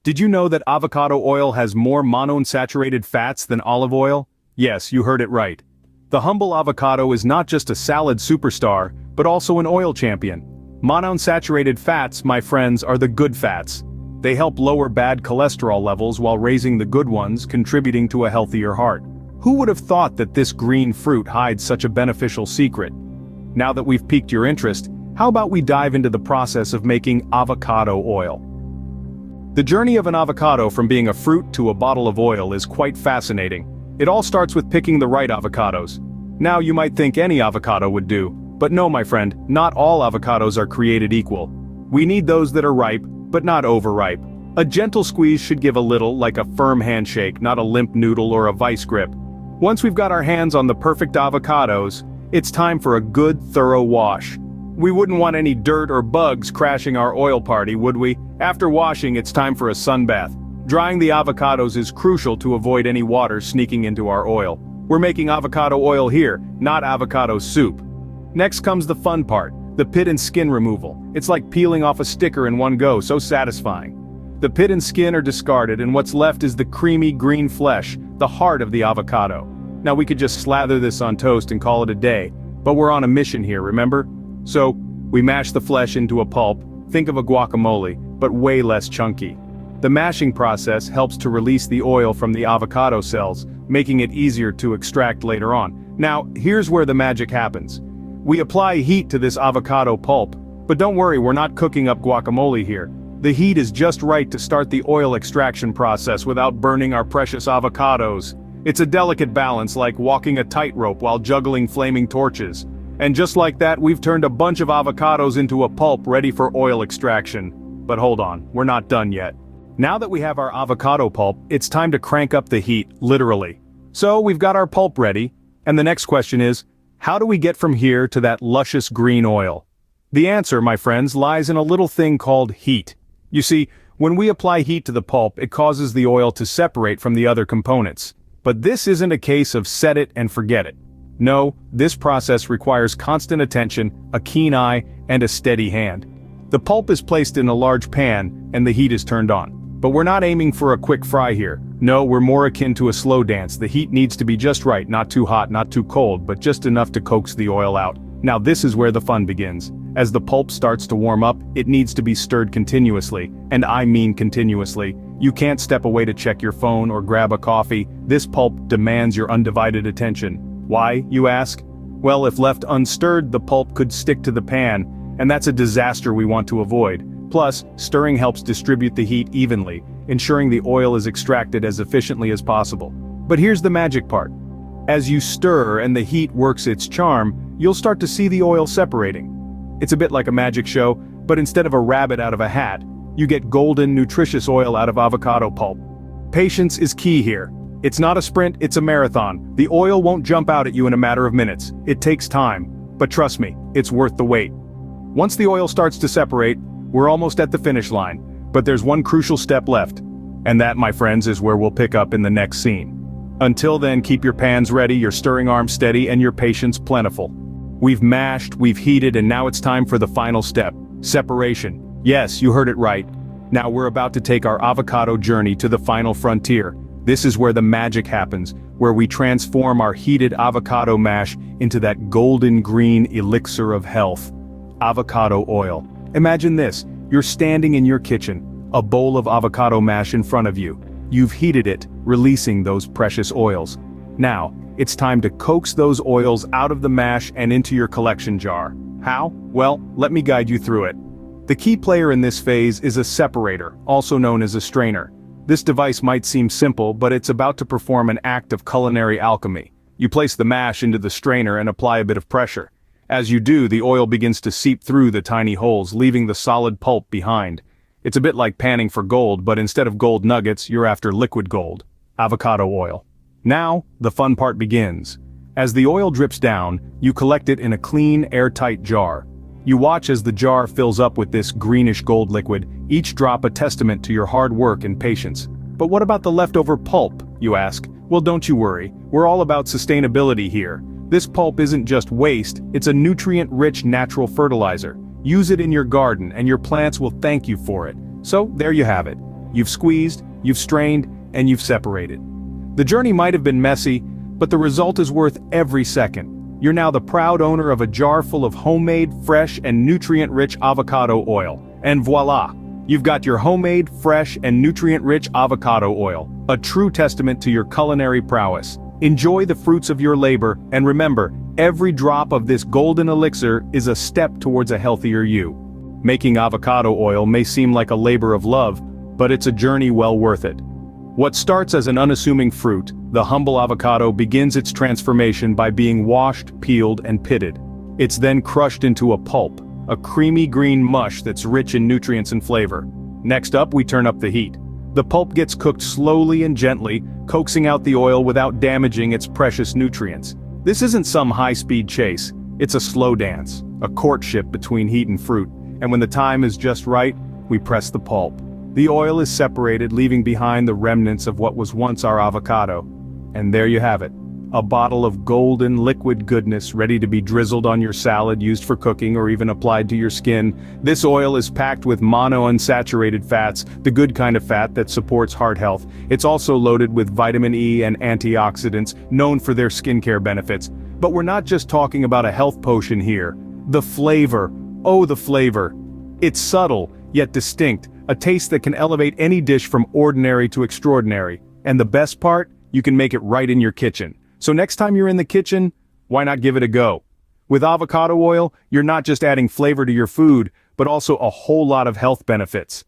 Did you know that avocado oil has more monounsaturated fats than olive oil? Yes, you heard it right. The humble avocado is not just a salad superstar, but also an oil champion. Monounsaturated fats, my friends, are the good fats. They help lower bad cholesterol levels while raising the good ones, contributing to a healthier heart. Who would have thought that this green fruit hides such a beneficial secret? Now that we've piqued your interest, how about we dive into the process of making avocado oil? The journey of an avocado from being a fruit to a bottle of oil is quite fascinating. It all starts with picking the right avocados. Now you might think any avocado would do, but no, my friend, not all avocados are created equal. We need those that are ripe, but not overripe. A gentle squeeze should give a little, like a firm handshake, not a limp noodle or a vice grip. Once we've got our hands on the perfect avocados, it's time for a good, thorough wash. We wouldn't want any dirt or bugs crashing our oil party, would we? After washing, it's time for a sunbath. Drying the avocados is crucial to avoid any water sneaking into our oil. We're making avocado oil here, not avocado soup. Next comes the fun part, the pit and skin removal. It's like peeling off a sticker in one go, so satisfying. The pit and skin are discarded and what's left is the creamy green flesh, the heart of the avocado. Now we could just slather this on toast and call it a day, but we're on a mission here, remember? So, we mash the flesh into a pulp, think of a guacamole, but way less chunky. The mashing process helps to release the oil from the avocado cells, making it easier to extract later on. Now, here's where the magic happens. We apply heat to this avocado pulp, but don't worry, we're not cooking up guacamole here. The heat is just right to start the oil extraction process without burning our precious avocados. It's a delicate balance, like walking a tightrope while juggling flaming torches. And just like that, we've turned a bunch of avocados into a pulp ready for oil extraction. But hold on, we're not done yet. Now that we have our avocado pulp, it's time to crank up the heat, literally. So we've got our pulp ready, and the next question is, how do we get from here to that luscious green oil? The answer, my friends, lies in a little thing called heat. You see, when we apply heat to the pulp, it causes the oil to separate from the other components. But this isn't a case of set it and forget it. No, this process requires constant attention, a keen eye, and a steady hand. The pulp is placed in a large pan, and the heat is turned on. But we're not aiming for a quick fry here. No, we're more akin to a slow dance. The heat needs to be just right, not too hot, not too cold, but just enough to coax the oil out. Now this is where the fun begins. As the pulp starts to warm up, it needs to be stirred continuously, and I mean continuously. You can't step away to check your phone or grab a coffee. This pulp demands your undivided attention. Why, you ask? Well, if left unstirred, the pulp could stick to the pan, and that's a disaster we want to avoid. Plus, stirring helps distribute the heat evenly, ensuring the oil is extracted as efficiently as possible. But here's the magic part. As you stir and the heat works its charm, you'll start to see the oil separating. It's a bit like a magic show, but instead of a rabbit out of a hat, you get golden, nutritious oil out of avocado pulp. Patience is key here. It's not a sprint, it's a marathon. The oil won't jump out at you in a matter of minutes. It takes time, but trust me, it's worth the wait. Once the oil starts to separate, we're almost at the finish line, but there's one crucial step left. And that, my friends, is where we'll pick up in the next scene. Until then, keep your pans ready, your stirring arm steady, and your patience plentiful. We've mashed, we've heated, and now it's time for the final step, separation. Yes, you heard it right. Now we're about to take our avocado journey to the final frontier. This is where the magic happens, where we transform our heated avocado mash into that golden green elixir of health. Avocado oil. Imagine this, you're standing in your kitchen, a bowl of avocado mash in front of you. You've heated it, releasing those precious oils. Now, it's time to coax those oils out of the mash and into your collection jar. How? Well, let me guide you through it. The key player in this phase is a separator, also known as a strainer. This device might seem simple, but it's about to perform an act of culinary alchemy. You place the mash into the strainer and apply a bit of pressure. As you do, the oil begins to seep through the tiny holes, leaving the solid pulp behind. It's a bit like panning for gold, but instead of gold nuggets, you're after liquid gold. Avocado oil. Now, the fun part begins. As the oil drips down, you collect it in a clean, airtight jar. You watch as the jar fills up with this greenish gold liquid, each drop a testament to your hard work and patience. But what about the leftover pulp, you ask? Well, don't you worry, we're all about sustainability here. This pulp isn't just waste, it's a nutrient-rich natural fertilizer. Use it in your garden and your plants will thank you for it. So, there you have it. You've squeezed, you've strained, and you've separated. The journey might have been messy, but the result is worth every second. You're now the proud owner of a jar full of homemade, fresh, and nutrient-rich avocado oil. And voila! You've got your homemade, fresh, and nutrient-rich avocado oil, a true testament to your culinary prowess. Enjoy the fruits of your labor, and remember, every drop of this golden elixir is a step towards a healthier you. Making avocado oil may seem like a labor of love, but it's a journey well worth it. What starts as an unassuming fruit, the humble avocado begins its transformation by being washed, peeled, and pitted. It's then crushed into a pulp, a creamy green mush that's rich in nutrients and flavor. Next up, we turn up the heat. The pulp gets cooked slowly and gently, coaxing out the oil without damaging its precious nutrients. This isn't some high-speed chase, it's a slow dance, a courtship between heat and fruit, and when the time is just right, we press the pulp. The oil is separated, leaving behind the remnants of what was once our avocado. And there you have it. A bottle of golden liquid goodness ready to be drizzled on your salad, used for cooking, or even applied to your skin. This oil is packed with monounsaturated fats, the good kind of fat that supports heart health. It's also loaded with vitamin E and antioxidants, known for their skincare benefits. But we're not just talking about a health potion here. The flavor. Oh, the flavor. It's subtle, yet distinct, a taste that can elevate any dish from ordinary to extraordinary. And the best part? You can make it right in your kitchen. So next time you're in the kitchen, why not give it a go? With avocado oil, you're not just adding flavor to your food, but also a whole lot of health benefits.